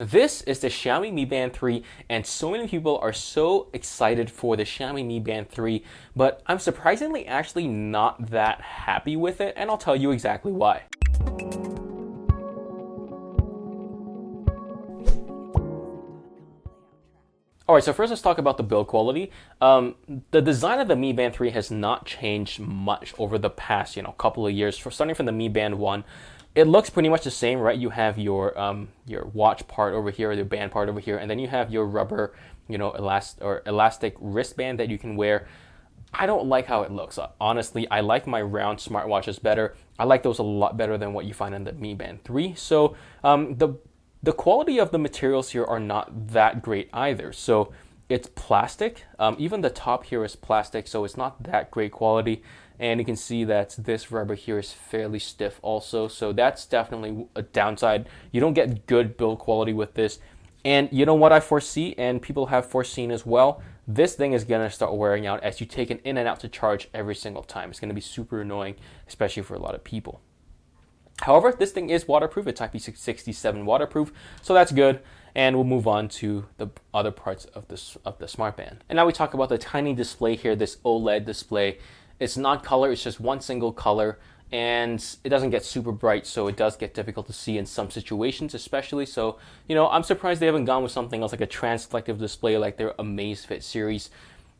This is the Xiaomi Mi Band 3, and so many people are so excited for the Xiaomi Mi Band 3, but I'm surprisingly actually not that happy with it, and I'll tell you exactly why. Alright, so first let's talk about the build quality. The design of the Mi Band 3 has not changed much over the past, couple of years. Starting from the Mi Band 1, it looks pretty much the same, right? You have your watch part over here, your band part over here, and then you have your rubber, elastic wristband that you can wear. I don't like how it looks. Honestly, I like my round smartwatches better. I like those a lot better than what you find in the Mi Band 3. So the quality of the materials here are not that great either. So it's plastic. Even the top here is plastic, so it's not that great quality. And you can see that this rubber here is fairly stiff also. So that's definitely a downside. You don't get good build quality with this. And you know what I foresee, and people have foreseen as well, this thing is going to start wearing out as you take it in and out to charge every single time. It's going to be super annoying, especially for a lot of people. However, this thing is waterproof. It's IP67 waterproof, so that's good. And we'll move on to the other parts of the smart band. And now we talk about the tiny display here, this OLED display. It's not color, it's just one single color, and it doesn't get super bright, so it does get difficult to see in some situations, especially. So, I'm surprised they haven't gone with something else like a transflective display like their Amazfit series.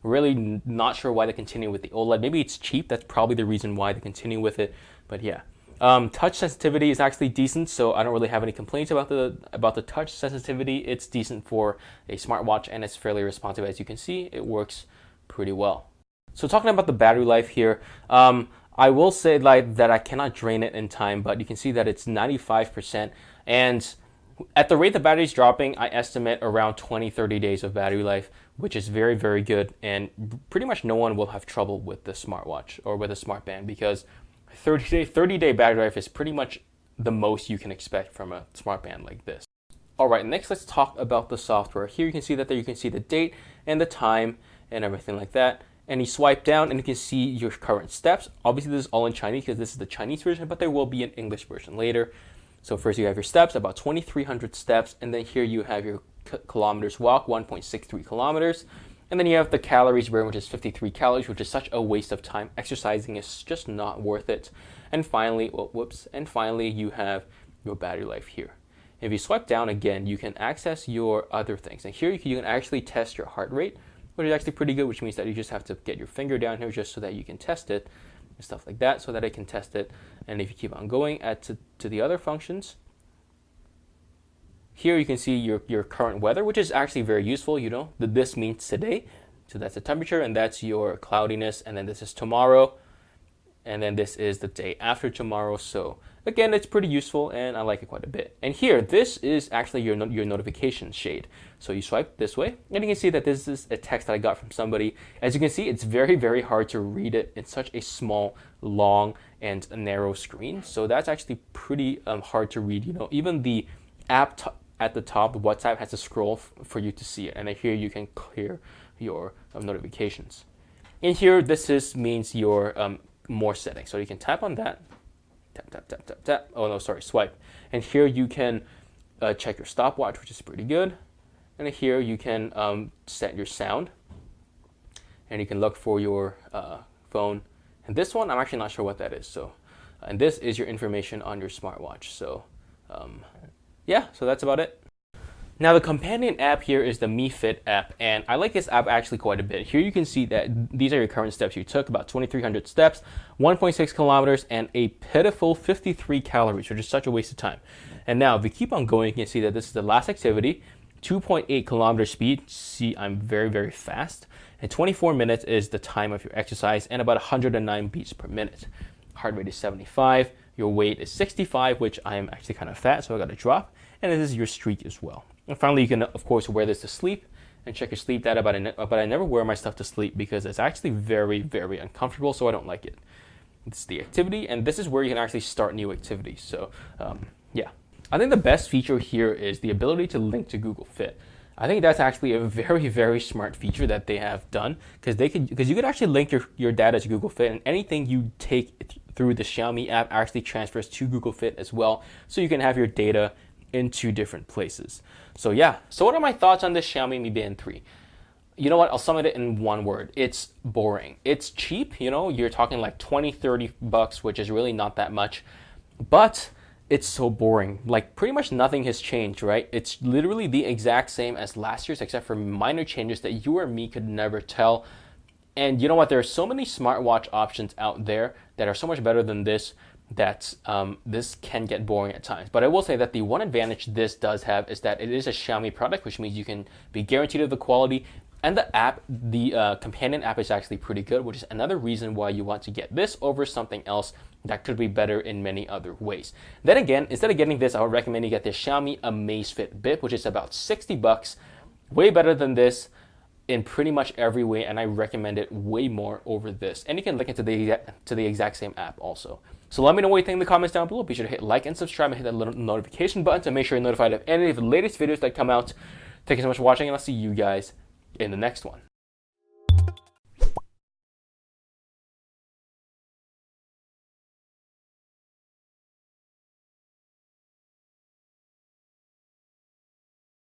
Really not sure why they continue with the OLED. Maybe it's cheap. That's probably the reason why they continue with it. But yeah. Touch sensitivity is actually decent, so I don't really have any complaints about the touch sensitivity. It's decent for a smartwatch, and it's fairly responsive. As you can see, it works pretty well. So talking about the battery life here, I will say that I cannot drain it in time, but you can see that it's 95%, and at the rate the battery's dropping, I estimate around 20-30 days of battery life, which is very, very good, and pretty much no one will have trouble with the smartwatch or with a smart band, because 30-day battery life is pretty much the most you can expect from a smart band like this. Alright, next let's talk about the software. Here you can see that you can see the date and the time and everything like that. And you swipe down and you can see your current steps. Obviously this is all in Chinese because this is the Chinese version, but there will be an English version later. So first you have your steps, about 2,300 steps, and then here you have your kilometers walk, 1.63 kilometers. And then you have the calories burned, which is 53 calories, which is such a waste of time. Exercising is just not worth it. And finally, you have your battery life here. If you swipe down again, you can access your other things. And here you can actually test your heart rate, which is actually pretty good, which means that you just have to get your finger down here just so that you can test it and stuff like that, so that it can test it. And if you keep on going to the other functions, here you can see your current weather, which is actually very useful. This means today, so that's the temperature, and that's your cloudiness, and then this is tomorrow, and then this is the day after tomorrow. So again, it's pretty useful, and I like it quite a bit. And here, this is actually your notification shade. So you swipe this way, and you can see that this is a text that I got from somebody. As you can see, it's very, very hard to read it in such a small, long, and narrow screen. So that's actually pretty hard to read. Even the app at the top, the WhatsApp, has to scroll for you to see it. And here you can clear your notifications. In here, means your more settings. So you can tap on that. Tap, tap, tap, tap, tap. Oh no, sorry, swipe. And here you can check your stopwatch, which is pretty good. And here you can set your sound. And you can look for your phone. And this one, I'm actually not sure what that is. So, and this is your information on your smartwatch. So, yeah, so that's about it. Now the companion app here is the Mi Fit app, and I like this app actually quite a bit. Here you can see that these are your current steps you took, about 2,300 steps, 1.6 kilometers, and a pitiful 53 calories, which is such a waste of time. And now if you keep on going, you can see that this is the last activity, 2.8 kilometer speed. See, I'm very, very fast. And 24 minutes is the time of your exercise, and about 109 beats per minute. Heart rate is 75. Your weight is 65, which I am actually kind of fat, so I got to drop. And this is your streak as well. And finally, you can, of course, wear this to sleep and check your sleep data, but I never wear my stuff to sleep because it's actually very, very uncomfortable, so I don't like it. This is the activity, and this is where you can actually start new activities. So, yeah. I think the best feature here is the ability to link to Google Fit. I think that's actually a very, very smart feature that they have done, because you could actually link your data to Google Fit, and anything you take through the Xiaomi app actually transfers to Google Fit as well. So you can have your data in two different places. So yeah, so what are my thoughts on this Xiaomi Mi Band 3? You know what? I'll sum it in one word. It's boring. It's cheap, you know, you're talking like 20, 30 bucks, which is really not that much, but it's so boring. Like pretty much nothing has changed, right? It's literally the exact same as last year's, except for minor changes that you or me could never tell. And you know what? There are so many smartwatch options out there that are so much better than this that this can get boring at times. But I will say that the one advantage this does have is that it is a Xiaomi product, which means you can be guaranteed of the quality. And the app, the companion app is actually pretty good, which is another reason why you want to get this over something else that could be better in many other ways. Then again, instead of getting this, I would recommend you get the Xiaomi Amazfit Bip, which is about 60 bucks, way better than this in pretty much every way, and I recommend it way more over this. And you can link it to the exact same app also. So let me know what you think in the comments down below. Be sure to hit like and subscribe and hit that little notification button to make sure you're notified of any of the latest videos that come out. Thank you so much for watching, and I'll see you guys in the next one.